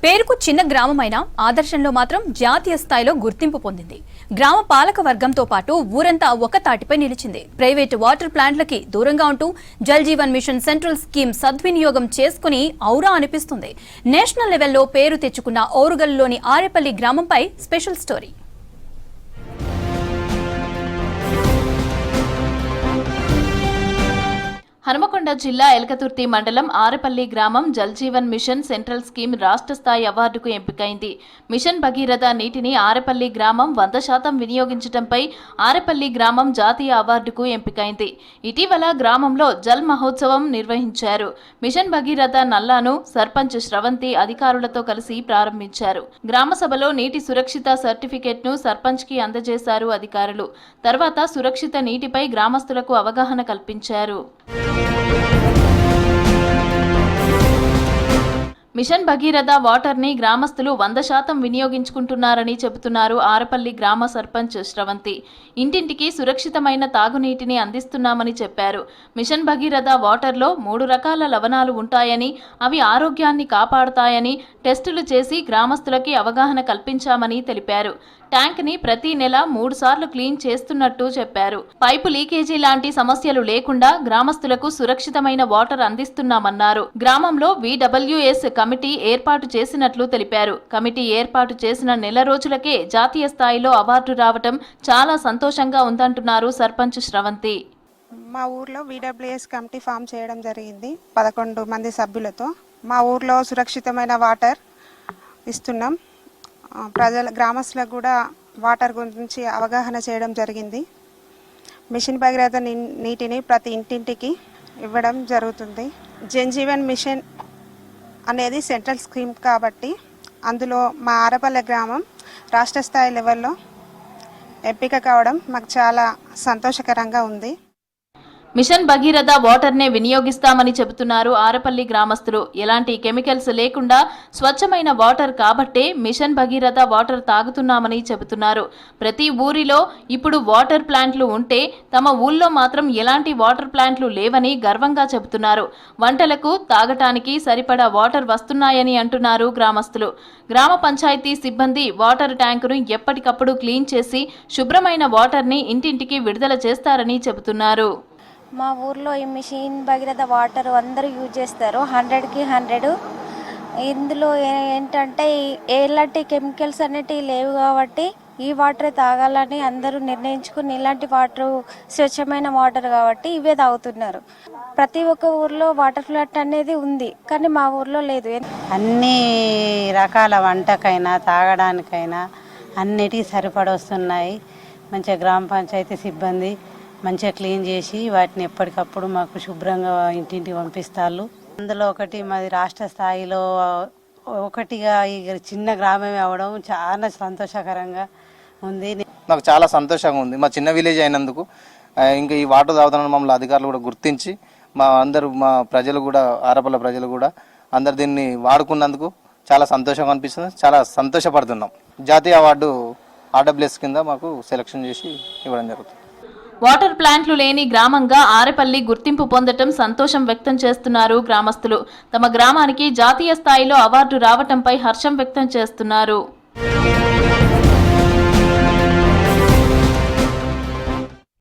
పేరుకు చిన్న గ్రామమైన ఆదర్శంలో మాత్రం జాతీయ స్థాయిలో గుర్తింపు పొందింది. గ్రామ పాలక వర్గంతో పాటు ఊరంతా ఒక తాటిపై నిలిచింది. ప్రైవేటు వాటర్ ప్లాంట్లకి దూరంగా ఉంటూ Jal Jeevan mission central scheme సద్వినియోగం చేసుకుని ఔరా అనిపిస్తుంది. నేషనల్ లెవెల్లో పేరు తెచ్చుకున్న ఓరుగల్లులోని ఆరేపల్లి గ్రామంపై స్పెషల్ స్టోరీ. హనుమకొండ జిల్లా ఎలకతుర్తి మండలం ఆరేపల్లి గ్రామం Jal Jeevan mission central scheme రాష్ట్ర స్థాయి అవార్డుకు ఎంపికైంది. మిషన్ భగీరథ నీటిని ఆరేపల్లి గ్రామం 100% వినియోగించడంపై ఆరేపల్లి గ్రామం జాతీయ అవార్డుకు ఎంపికైంది. ఇటీవల గ్రామంలో జల్ మహోత్సవం నిర్వహించారు. మిషన్ భగీరథ నల్లాను సర్పంచ్ శ్రవంతి అధికారులతో కలిసి ప్రారంభించారు. గ్రామ సభలో నీటి సురక్షిత సర్టిఫికెట్ను సర్పంచ్కి అందజేశారు అధికారులు. తర్వాత సురక్షిత నీటిపై గ్రామస్తులకు అవగాహన కల్పించారు. మిషన్ భగీరథ వాటర్ని గ్రామస్తులు 100% వినియోగించుకుంటున్నారని చెబుతున్నారు ఆరేపల్లి గ్రామ సర్పంచ్ శ్రవంతి. ఇంటింటికి సురక్షితమైన తాగునీటిని అందిస్తున్నామని చెప్పారు. మిషన్ భగీరథ వాటర్లో 3 రకాల లవణాలు ఉంటాయని, అవి ఆరోగ్యాన్ని కాపాడుతాయని టెస్టులు చేసి గ్రామస్తులకి అవగాహన కల్పించామని తెలిపారు. ట్యాంక్ని ప్రతి నెల 3 సార్లు క్లీన్ చేస్తున్నట్టు చెప్పారు. పైపు లీకేజీ లాంటి సమస్యలు లేకుండా గ్రామస్తులకు సురక్షితమైన వాటర్ అందిస్తున్నామన్నారు. గ్రామంలో VWS కమిటీ ఏర్పాటు చేసినట్లు తెలిపారు. కమిటీ ఏర్పాటు చేసిన నెల రోజులకే జాతీయ స్థాయిలో అవార్డు రావటం చాలా సంతోషంగా ఉందంటున్నారు సర్పంచ్ శ్రవంతి. మా ఊర్లో VWS కమిటీ ఫామ్ చేయడం జరిగింది 11 మంది సభ్యులతో. మా ఊర్లో సురక్షితమైన వాటర్ ఇస్తున్నాం. గ్రామస్తులకు కూడా వాటర్ గురించి అవగాహన చేయడం జరిగింది. మిషన్ భగీరథ నీటిని ప్రతి ఇంటింటికి ఇవ్వడం జరుగుతుంది. జల్ జీవన్ మిషన్ అనేది సెంట్రల్ స్కీమ్ కాబట్టి అందులో మా ఆరేపల్లి గ్రామం రాష్ట్ర స్థాయి లెవెల్లో ఎంపిక కావడం మాకు చాలా సంతోషకరంగా ఉంది. మిషన్ భగీరథ వాటర్నే వినియోగిస్తామని చెబుతున్నారు ఆరేపల్లి గ్రామస్తులు. ఎలాంటి కెమికల్స్ లేకుండా స్వచ్ఛమైన వాటర్ కాబట్టే మిషన్ భగీరథ వాటర్ తాగుతున్నామని చెబుతున్నారు. ప్రతి ఊరిలో ఇప్పుడు వాటర్ ప్లాంట్లు ఉంటే తమ ఊళ్ళో మాత్రం ఎలాంటి వాటర్ ప్లాంట్లు లేవని గర్వంగా చెబుతున్నారు. వంటలకు తాగటానికి సరిపడా వాటర్ వస్తున్నాయని అంటున్నారు గ్రామస్తులు. గ్రామ పంచాయతీ సిబ్బంది వాటర్ ట్యాంకును ఎప్పటికప్పుడు క్లీన్ చేసి శుభ్రమైన వాటర్ని ఇంటింటికి విడుదల చేస్తారని చెబుతున్నారు. మా ఊర్లో ఈ మిషన్ భగీరథ వాటర్ అందరూ యూజ్ చేస్తారు 100కి 100. ఇందులో ఏంటంటే ఎలాంటి కెమికల్స్ అనేటివి లేవు కాబట్టి ఈ వాటరే తాగాలని అందరూ నిర్ణయించుకుని ఇలాంటి వాటర్ స్వచ్ఛమైన వాటర్ కాబట్టి ఇవే తాగుతున్నారు. ప్రతి ఒక్క ఊర్లో వాటర్ ప్లాంట్ అనేది ఉంది కానీ మా ఊర్లో లేదు. అన్ని రకాల వంటకైనా తాగడానికైనా అన్నిటికీ సరిపడొస్తున్నాయి. మంచిగా గ్రామ పంచాయతీ సిబ్బంది మంచిగా క్లీన్ చేసి వాటిని ఎప్పటికప్పుడు మాకు శుభ్రంగా ఇంటింటికి పంపిస్తారు. అందులో ఒకటి మాది రాష్ట్ర స్థాయిలో ఒకటిగా ఈ చిన్న గ్రామమే అవడం చాలా సంతోషకరంగా ఉంది. నాకు చాలా సంతోషంగా ఉంది. మా చిన్న విలేజ్ అయినందుకు ఇంకా ఈ వాటర్ తాగుతున్న మమ్మల్ని అధికారులు కూడా గుర్తించి మా ప్రజలు కూడా ఆరేపల్లి ప్రజలు కూడా అందరు దీన్ని వాడుకున్నందుకు చాలా సంతోషంగా అనిపిస్తుంది. చాలా సంతోషపడుతున్నాం. జాతీయ అవార్డు RWS కింద మాకు సెలెక్షన్ చేసి ఇవ్వడం జరుగుతుంది. వాటర్ ప్లాంట్లు లేని గ్రామంగా ఆరేపల్లి గుర్తింపు పొందటం సంతోషం వ్యక్తం చేస్తున్నారు గ్రామస్తులు. తమ గ్రామానికి జాతీయ స్థాయిలో అవార్డు రావటంపై హర్షం వ్యక్తం చేస్తున్నారు.